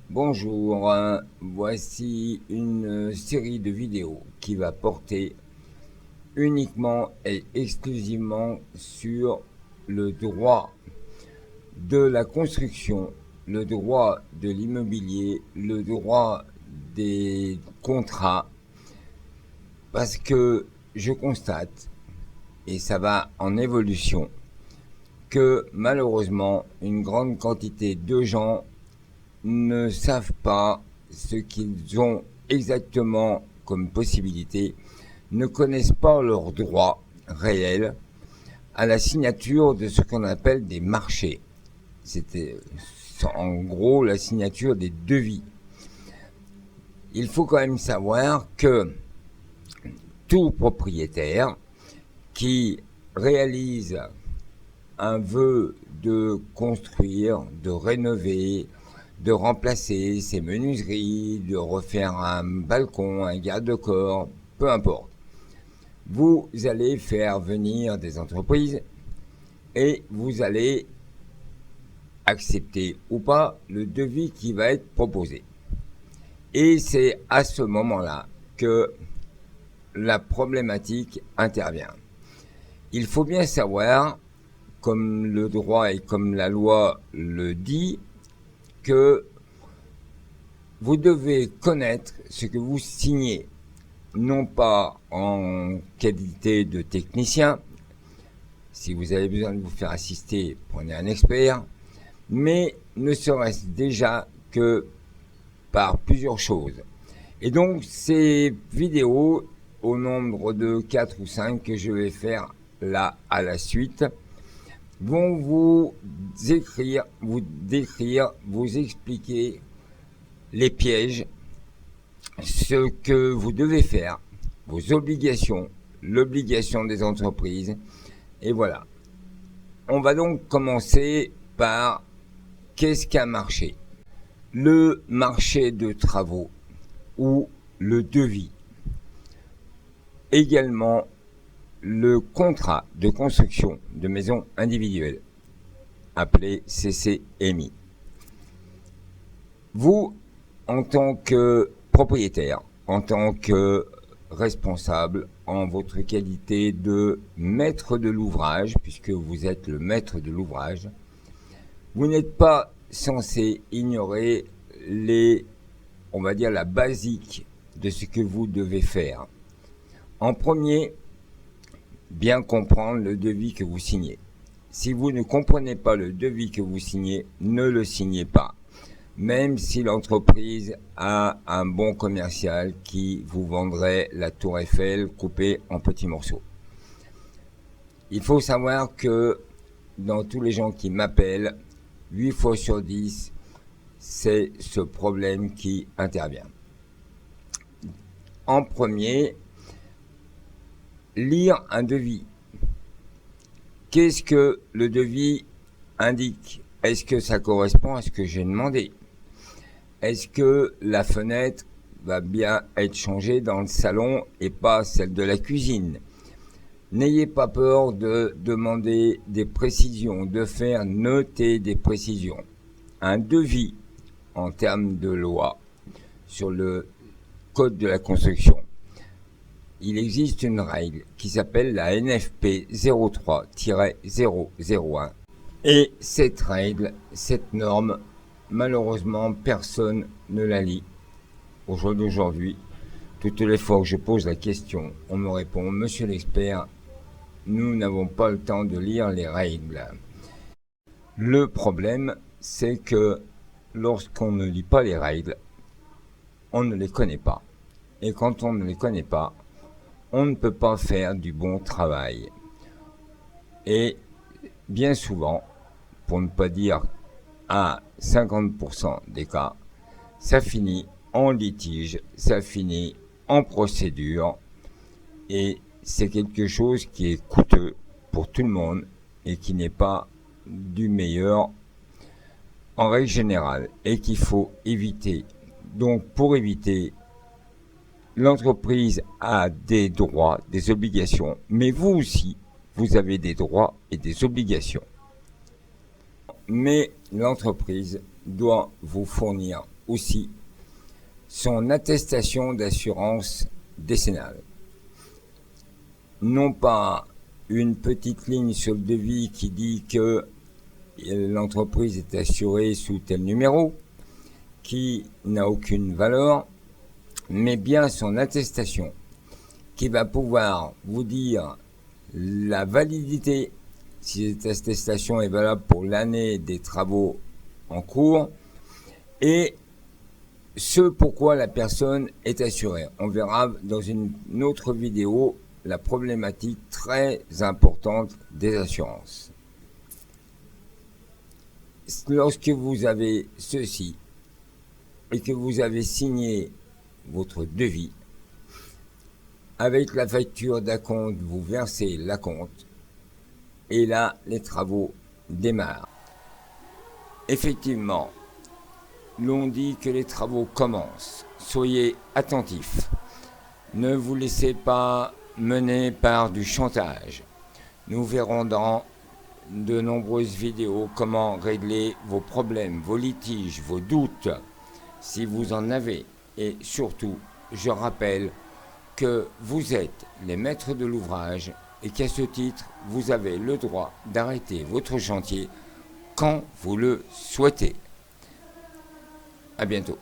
Bonjour, voici une série de vidéos qui va porter uniquement et exclusivement sur le droit de la construction, le droit de l'immobilier, le droit des contrats, parce que je constate, et ça va en évolution, que malheureusement une grande quantité de gens ne savent pas ce qu'ils ont exactement comme possibilité, ne connaissent pas leurs droits réels à la signature de ce qu'on appelle des marchés. C'était en gros la signature des devis. Il faut quand même savoir que tout propriétaire qui réalise un vœu de construire, de rénover, de remplacer ses menuiseries, de refaire un balcon, un garde-corps, peu importe. Vous allez faire venir des entreprises et vous allez accepter ou pas le devis qui va être proposé. Et c'est à ce moment-là que la problématique intervient. Il faut bien savoir, comme le droit et comme la loi le dit, que vous devez connaître ce que vous signez, non pas en qualité de technicien. Si vous avez besoin de vous faire assister, prenez un expert, mais ne serait-ce déjà que par plusieurs choses. Et donc, ces vidéos, au nombre de 4 ou 5 que je vais faire là à la suite, vont vous décrire, vous expliquer les pièges, ce que vous devez faire, vos obligations, l'obligation des entreprises, et voilà. On va donc commencer par qu'est-ce qu'un marché? Le marché de travaux ou le devis. Également le contrat de construction de maisons individuelles, appelé CCMI. Vous, en tant que propriétaire, en tant que responsable, en votre qualité de maître de l'ouvrage, puisque vous êtes le maître de l'ouvrage, vous n'êtes pas censé ignorer on va dire la basique de ce que vous devez faire. En premier, bien comprendre le devis que vous signez. Si vous ne comprenez pas le devis que vous signez, ne le signez pas. Même si l'entreprise a un bon commercial qui vous vendrait la tour Eiffel coupée en petits morceaux. Il faut savoir que dans tous les gens qui m'appellent, 8 fois sur 10, c'est ce problème qui intervient. En premier, lire un devis. Qu'est-ce que le devis indique? Est-ce que ça correspond à ce que j'ai demandé? Est-ce que la fenêtre va bien être changée dans le salon et pas celle de la cuisine? N'ayez pas peur de demander des précisions, de faire noter des précisions. Un devis en termes de loi sur le code de la construction. Il existe une règle qui s'appelle la NFP 03-001. Et cette règle, cette norme, malheureusement, personne ne la lit. Au jour d'aujourd'hui, toutes les fois que je pose la question, on me répond « Monsieur l'expert, nous n'avons pas le temps de lire les règles ». Le problème, c'est que lorsqu'on ne lit pas les règles, on ne les connaît pas. Et quand on ne les connaît pas, on ne peut pas faire du bon travail. Et bien souvent, pour ne pas dire à 50% des cas, ça finit en litige, ça finit en procédure, et c'est quelque chose qui est coûteux pour tout le monde et qui n'est pas du meilleur en règle générale et qu'il faut éviter. Donc pour éviter, l'entreprise a des droits, des obligations, mais vous aussi, vous avez des droits et des obligations. Mais l'entreprise doit vous fournir aussi son attestation d'assurance décennale. Non pas une petite ligne sur le devis qui dit que l'entreprise est assurée sous tel numéro, qui n'a aucune valeur, mais bien son attestation qui va pouvoir vous dire la validité, si cette attestation est valable pour l'année des travaux en cours, et ce pourquoi la personne est assurée. On verra dans une autre vidéo la problématique très importante des assurances. Lorsque vous avez ceci et que vous avez signé votre devis, avec la facture d'acompte, vous versez l'acompte et là, les travaux démarrent. Effectivement, l'on dit que les travaux commencent. Soyez attentifs. Ne vous laissez pas mener par du chantage. Nous verrons dans de nombreuses vidéos comment régler vos problèmes, vos litiges, vos doutes, si vous en avez. Et surtout, je rappelle que vous êtes les maîtres de l'ouvrage et qu'à ce titre, vous avez le droit d'arrêter votre chantier quand vous le souhaitez. À bientôt.